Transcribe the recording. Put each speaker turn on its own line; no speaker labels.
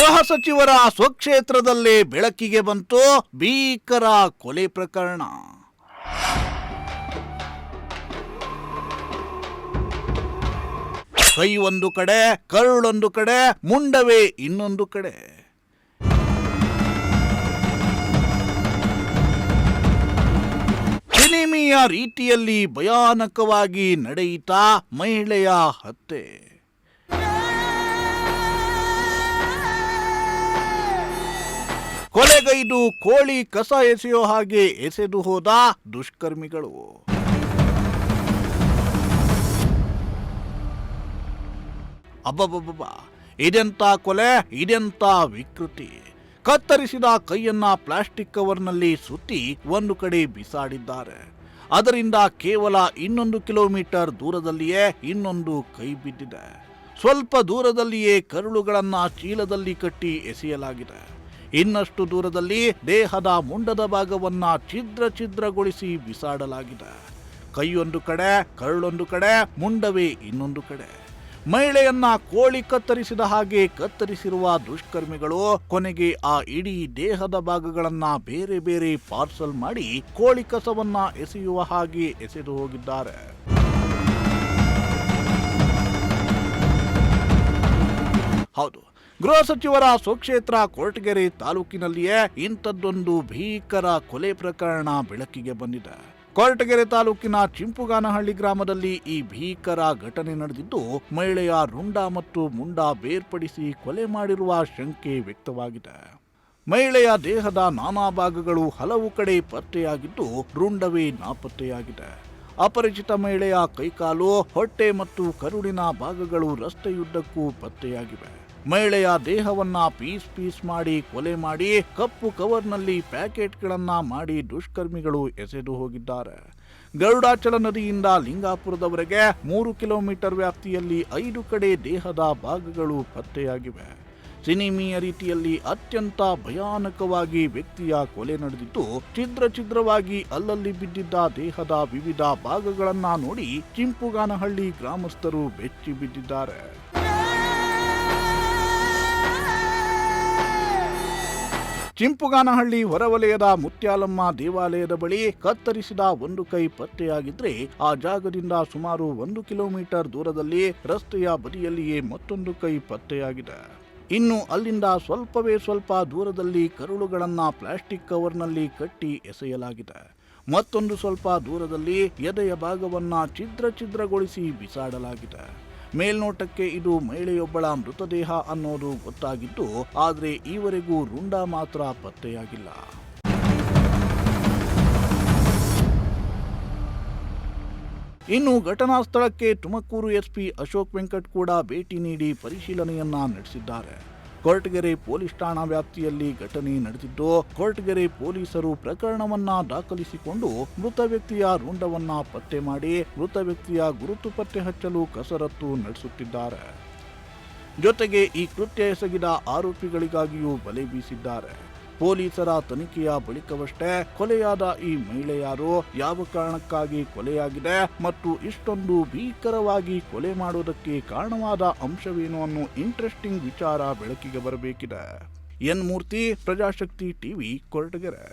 ಗೃಹ ಸಚಿವರ ಸ್ವಕ್ಷೇತ್ರದಲ್ಲೇ ಬೆಳಕಿಗೆ ಬಂತು ಭೀಕರ ಕೊಲೆ ಪ್ರಕರಣ. ಕೈ ಒಂದು ಕಡೆ, ಕರುಳೊಂದು ಕಡೆ, ಮುಂಡವೇ ಇನ್ನೊಂದು ಕಡೆ. ಸಿನಿಮೀಯ ರೀತಿಯಲ್ಲಿ ಭಯಾನಕವಾಗಿ ನಡೆಯಿತ ಮಹಿಳೆಯ ಹತ್ಯೆ. ಕೊಲೆಗೈದು ಕೋಳಿ ಕಸ ಎಸೆಯೋ ಹಾಗೆ ಎಸೆದು ಹೋದ ದುಷ್ಕರ್ಮಿಗಳು. ಅಬ್ಬಬ್ಬಬ್ಬ, ಇದೆಂತ ಕೊಲೆ, ಇದೆಂತ ವಿಕೃತಿ. ಕತ್ತರಿಸಿದ ಕೈಯನ್ನ ಪ್ಲಾಸ್ಟಿಕ್ ಕವರ್ನಲ್ಲಿ ಸುತ್ತಿ ಒಂದು ಕಡೆ ಬಿಸಾಡಿದ್ದಾರೆ. ಅದರಿಂದ ಕೇವಲ 1 ಕಿಲೋಮೀಟರ್ ದೂರದಲ್ಲಿಯೇ ಇನ್ನೊಂದು ಕೈ ಬಿದ್ದಿದೆ. ಸ್ವಲ್ಪ ದೂರದಲ್ಲಿಯೇ ಕರುಳುಗಳನ್ನ ಚೀಲದಲ್ಲಿ ಕಟ್ಟಿ ಎಸೆಯಲಾಗಿದೆ. ಇನ್ನಷ್ಟು ದೂರದಲ್ಲಿ ದೇಹದ ಮುಂಡದ ಭಾಗವನ್ನ ಛಿದ್ರಗೊಳಿಸಿ ಬಿಸಾಡಲಾಗಿದೆ. ಕೈಯೊಂದು ಕಡೆ, ಕರುಳೊಂದು ಕಡೆ, ಮುಂಡವೇ ಇನ್ನೊಂದು ಕಡೆ. ಮಹಿಳೆಯನ್ನ ಕೋಳಿ ಕತ್ತರಿಸಿದ ಹಾಗೆ ಕತ್ತರಿಸಿರುವ ದುಷ್ಕರ್ಮಿಗಳು ಕೊನೆಗೆ ಆ ಇಡೀ ದೇಹದ ಭಾಗಗಳನ್ನ ಬೇರೆ ಬೇರೆ ಪಾರ್ಸಲ್ ಮಾಡಿ ಕೋಳಿ ಕಸವನ್ನ ಎಸೆಯುವ ಹಾಗೆ ಎಸೆದು ಹೋಗಿದ್ದಾರೆ. ಹೌದು, ಗೃಹ ಸಚಿವರ ಸ್ವಕ್ಷೇತ್ರ ಕೊರಟಗೆರೆ ತಾಲೂಕಿನಲ್ಲಿಯೇ ಇಂಥದ್ದೊಂದು ಭೀಕರ ಕೊಲೆ ಪ್ರಕರಣ ಬೆಳಕಿಗೆ ಬಂದಿದೆ. ಕೊರಟಗೆರೆ ತಾಲೂಕಿನ ಚಿಂಪುಗಾನಹಳ್ಳಿ ಗ್ರಾಮದಲ್ಲಿ ಈ ಭೀಕರ ಘಟನೆ ನಡೆದಿದ್ದು, ಮಹಿಳೆಯ ರುಂಡ ಮತ್ತು ಮುಂಡ ಬೇರ್ಪಡಿಸಿ ಕೊಲೆ ಮಾಡಿರುವ ಶಂಕೆ ವ್ಯಕ್ತವಾಗಿದೆ. ಮಹಿಳೆಯ ದೇಹದ ನಾನಾ ಭಾಗಗಳು ಹಲವು ಕಡೆ ಪತ್ತೆಯಾಗಿದ್ದು, ರುಂಡವೇ ನಾಪತ್ತೆಯಾಗಿದೆ. ಅಪರಿಚಿತ ಮಹಿಳೆಯ ಕೈಕಾಲು, ಹೊಟ್ಟೆ ಮತ್ತು ಕರುಳಿನ ಭಾಗಗಳು ರಸ್ತೆಯುದ್ದಕ್ಕೂ ಪತ್ತೆಯಾಗಿವೆ. ಮಹಿಳೆಯ ದೇಹವನ್ನ ಪೀಸ್ ಮಾಡಿ ಕೊಲೆ ಮಾಡಿ ಕಪ್ಪು ಕವರ್ನಲ್ಲಿ ಪ್ಯಾಕೆಟ್ಗಳನ್ನ ಮಾಡಿ ದುಷ್ಕರ್ಮಿಗಳು ಎಸೆದು ಹೋಗಿದ್ದಾರೆ. ಗರುಡಾಚಲ ನದಿಯಿಂದ ಲಿಂಗಾಪುರದವರೆಗೆ 3 ಕಿಲೋಮೀಟರ್ ವ್ಯಾಪ್ತಿಯಲ್ಲಿ 5 ಕಡೆ ದೇಹದ ಭಾಗಗಳು ಪತ್ತೆಯಾಗಿವೆ. ಸಿನಿಮೀಯ ರೀತಿಯಲ್ಲಿ ಅತ್ಯಂತ ಭಯಾನಕವಾಗಿ ವ್ಯಕ್ತಿಯ ಕೊಲೆ ನಡೆದಿದ್ದು, ಛಿದ್ರವಾಗಿ ಅಲ್ಲಲ್ಲಿ ಬಿದ್ದಿದ್ದ ದೇಹದ ವಿವಿಧ ಭಾಗಗಳನ್ನ ನೋಡಿ ಚಿಂಪುಗಾನಹಳ್ಳಿ ಗ್ರಾಮಸ್ಥರು ಬೆಚ್ಚಿ ಬಿದ್ದಿದ್ದಾರೆ. ಚಿಂಪುಗಾನಹಳ್ಳಿ ಹೊರವಲಯದ ಮುತ್ಯಾಲಮ್ಮ ದೇವಾಲಯದ ಬಳಿ ಕತ್ತರಿಸಿದ ಒಂದು ಕೈ ಪತ್ತೆಯಾಗಿದ್ರೆ, ಆ ಜಾಗದಿಂದ ಸುಮಾರು 1 ಕಿಲೋಮೀಟರ್ ದೂರದಲ್ಲಿ ರಸ್ತೆಯ ಬದಿಯಲ್ಲಿಯೇ ಮತ್ತೊಂದು ಕೈ ಪತ್ತೆಯಾಗಿದೆ. ಇನ್ನು ಅಲ್ಲಿಂದ ಸ್ವಲ್ಪ ದೂರದಲ್ಲಿ ಕರುಳುಗಳನ್ನ ಪ್ಲಾಸ್ಟಿಕ್ ಕವರ್ನಲ್ಲಿ ಕಟ್ಟಿ ಎಸೆಯಲಾಗಿದೆ. ಮತ್ತೊಂದು ಸ್ವಲ್ಪ ದೂರದಲ್ಲಿ ಎದೆಯ ಭಾಗವನ್ನ ಛಿದ್ರಗೊಳಿಸಿ ಬಿಸಾಡಲಾಗಿದೆ. ಮೇಲ್ನೋಟಕ್ಕೆ ಇದು ಮಹಿಳೆಯೊಬ್ಬಳ ಮೃತದೇಹ ಅನ್ನೋದು ಗೊತ್ತಾಗಿದ್ದು, ಆದರೆ ಈವರೆಗೂ ರುಂಡ ಮಾತ್ರ ಪತ್ತೆಯಾಗಿಲ್ಲ. ಇನ್ನು ಘಟನಾ ಸ್ಥಳಕ್ಕೆ ತುಮಕೂರು ಎಸ್ಪಿ ಅಶೋಕ್ ವೆಂಕಟ್ ಕೂಡ ಭೇಟಿ ನೀಡಿ ಪರಿಶೀಲನೆಯನ್ನ ನಡೆಸಿದ್ದಾರೆ. ಕೊರಟಗೆರೆ ಪೊಲೀಸ್ ಠಾಣಾ ವ್ಯಾಪ್ತಿಯಲ್ಲಿ ಘಟನೆ ನಡೆದಿದ್ದು, ಕೊರಟಗೆರೆ ಪೊಲೀಸರು ಪ್ರಕರಣವನ್ನ ದಾಖಲಿಸಿಕೊಂಡು ಮೃತ ವ್ಯಕ್ತಿಯ ರುಂಡವನ್ನ ಪತ್ತೆ ಮಾಡಿ ಮೃತ ವ್ಯಕ್ತಿಯ ಗುರುತು ಪತ್ತೆ ಹಚ್ಚಲು ಕಸರತ್ತು ನಡೆಸುತ್ತಿದ್ದಾರೆ. ಜೊತೆಗೆ ಈ ಕೃತ್ಯ ಎಸಗಿದ ಆರೋಪಿಗಳಿಗಾಗಿಯೂ ಬಲೆ ಬೀಸಿದ್ದಾರೆ. ಪೊಲೀಸರ ತನಿಖೆಯ ಬಳಿಕವಷ್ಟೇ ಕೊಲೆಯಾದ ಈ ಮಹಿಳೆ ಯಾರು, ಯಾವ ಕಾರಣಕ್ಕಾಗಿ ಕೊಲೆಯಾಗಿದೆ ಮತ್ತು ಇಷ್ಟೊಂದು ಭೀಕರವಾಗಿ ಕೊಲೆ ಮಾಡೋದಕ್ಕೆ ಕಾರಣವಾದ ಅಂಶವೇನು ಅನ್ನೋ ಇಂಟ್ರೆಸ್ಟಿಂಗ್ ವಿಚಾರ ಬೆಳಕಿಗೆ ಬರಬೇಕಿದೆ. ಎನ್ ಮೂರ್ತಿ, ಪ್ರಜಾಶಕ್ತಿ ಟಿವಿ, ಕೊರಟಗೆರೆ.